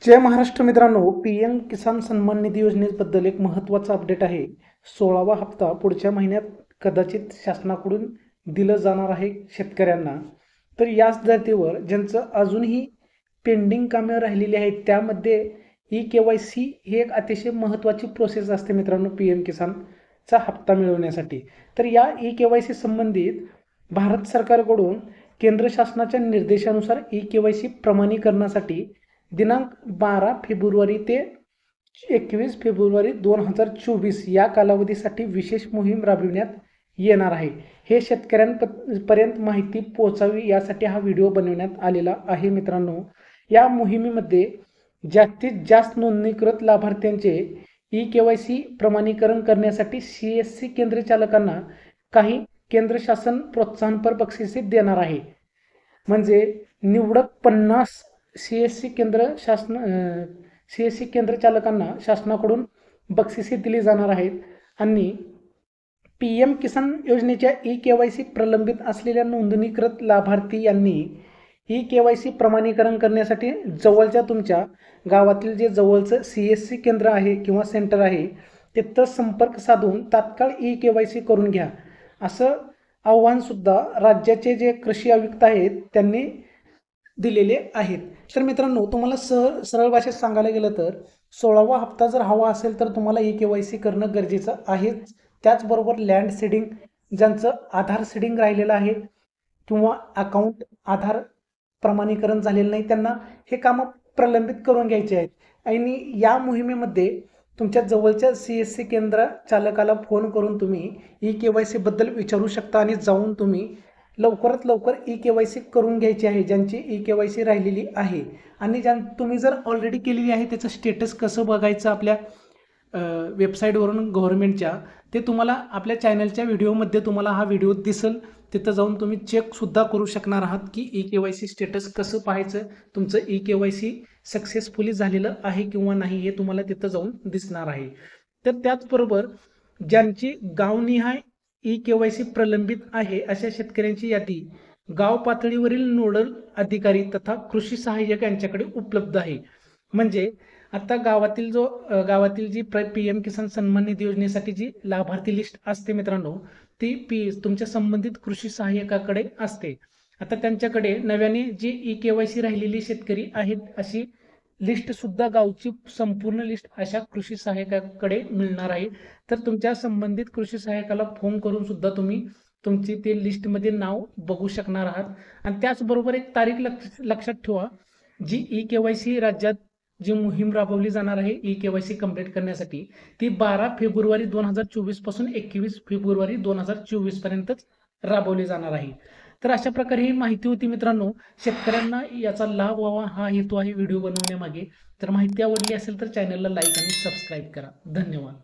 जय महाराष्ट्र मित्रांनो, पीएम किसान सन्मान निधी योजनेबद्दल एक महत्त्वाचा अपडेट आहे। 16वा हप्ता पुढच्या महिन्यात कदाचित शासनाकडून दिलं जाणार आहे शेतकऱ्यांना। तर याच धर्तीवर ज्यांचं अजूनही पेंडिंग कामे राहिलेली आहेत त्यामध्ये ई-केवायसी ही एक अतिशय महत्त्वाची प्रोसेस असते मित्रांनो पीएम किसानचा हप्ता मिळवण्यासाठी। तर या ई-केवायसी संबंधित भारत सरकारकडून केंद्र शासनाच्या निर्देशानुसार ई-केवायसी प्रमाणीकरणासाठी दिनांक 12 फेब्रुवारी ते 21 फेब्रुवारी 2024 या कालावधीसाठी विशेष मोहीम राबविण्यात येणार आहे। हे शेतकऱ्यांपर्यंत माहिती पोहोचावी यासाठी हा व्हिडिओ बनवण्यात आलेला आहे मित्रांनो। या मोहिमेमध्ये जास्तीत जास्त नोंदणीकृत लाभार्थ्यांचे ई-केवायसी प्रमाणीकरण करण्यासाठी सीएससी केंद्र चालकांना काही केंद्र शासन प्रोत्साहनपर बक्षिसे देणार आहे। म्हणजे निवडक 50 सीएससी केंद्र चालकांना शासनाकडून बक्षिसे दिली जाणार आहेत। आणि पीएम किसान योजनेच्या ई-केवायसी प्रलंबित असलेल्या नोंदणीकृत लाभार्थी यांनी ई-केवायसी प्रमाणीकरण करण्यासाठी जवळच्या तुमच्या गावातील जे जवळचं सीएससी केंद्र आहे किंवा सेंटर आहे तिथं संपर्क साधून तात्काळ ई-केवायसी करून घ्या, असं आव्हान सुद्धा राज्याचे जे कृषी आयुक्त आहेत त्यांनी दिलेले आहेत। तर मित्रांनो, तुम्हाला सरळ भाषेत सांगायला गेलं तर 16वा हप्ता जर हवा असेल तर तुम्हाला ई-केवायसी करणं गरजेचं आहे। त्याचबरोबर लँड सीडिंग, ज्यांचं आधार सीडिंग राहिलेलं आहे किंवा अकाउंट आधार प्रमाणीकरण झालेलं नाही त्यांना हे कामं प्रलंबित करून घ्यायचे आहेत। आणि या मोहिमेमध्ये तुमच्या जवळच्या सीएससी केंद्र चालकाला फोन करून तुम्ही ई-केवायसी बद्दल विचारू शकता आणि जाऊन तुम्ही लवकरात लवकर ई-केवायसी करून घ्यायची आहे ज्यांची ई-केवायसी राहिलेली आहे। आणि तुम्ही जर ऑलरेडी केलेली आहे त्याचं स्टेटस कसं बघायचं आपल्या वेबसाईटवरून गव्हर्नमेंटच्या, ते तुम्हाला आपल्या चॅनलच्या व्हिडिओमध्ये तुम्हाला हा व्हिडिओ दिसेल। तिथं जाऊन तुम्ही चेकसुद्धा करू शकणार आहात की ई-केवायसी स्टेटस कसं पाहायचं, तुमचं ई-केवायसी सक्सेसफुली झालेलं आहे किंवा नाही हे तुम्हाला तिथं जाऊन दिसणार आहे। तर त्याचबरोबर ज्यांची गावनिहाय ई-केवायसी प्रलंबित आहे अशा शेतकऱ्यांची यादी गाव पातळीवरील नोडल अधिकारी तथा कृषी सहाय्यक यांच्याकडे उपलब्ध आहे। म्हणजे आता गावातील जी पीएम किसान सन्मान निधी योजनेसाठी जी लाभार्थी लिस्ट असते मित्रांनो, ती तुमच्या संबंधित कृषी सहाय्यकाकडे असते। आता त्यांच्याकडे नव्याने जी ई-केवायसी राहिलेली शेतकरी आहेत अशी लिस्ट सुद्धा गावची संपूर्ण लिस्ट अशा कृषी सहाय्यकाकडे मिळणार आहे। तर तुमच्या संबंधित कृषी सहाय्यकाला फोन करून सुद्धा तुम्ही तुमची ते लिस्टमध्ये नाव बघू शकणार आहात। आणि त्याचबरोबर एक तारीख लक्षात ठेवा, जी ई-केवायसी राज्यात जी मोहीम राबवली जाणार आहे ई-केवायसी कंप्लीट करण्यासाठी ती 12 फेब्रुवारी 2024 पासून 21 फेब्रुवारी 2024 पर्यंतच राबवली जाणार आहे। तर अशा प्रकारे ही माहिती होती मित्रांनो। शेतकऱ्यांना याचा लाभ व्हावा हा हेतू आहे व्हिडिओ बनवण्यामागे। तर माहिती आवडली असेल तर चॅनलला लाईक आणि सबस्क्राईब करा। धन्यवाद।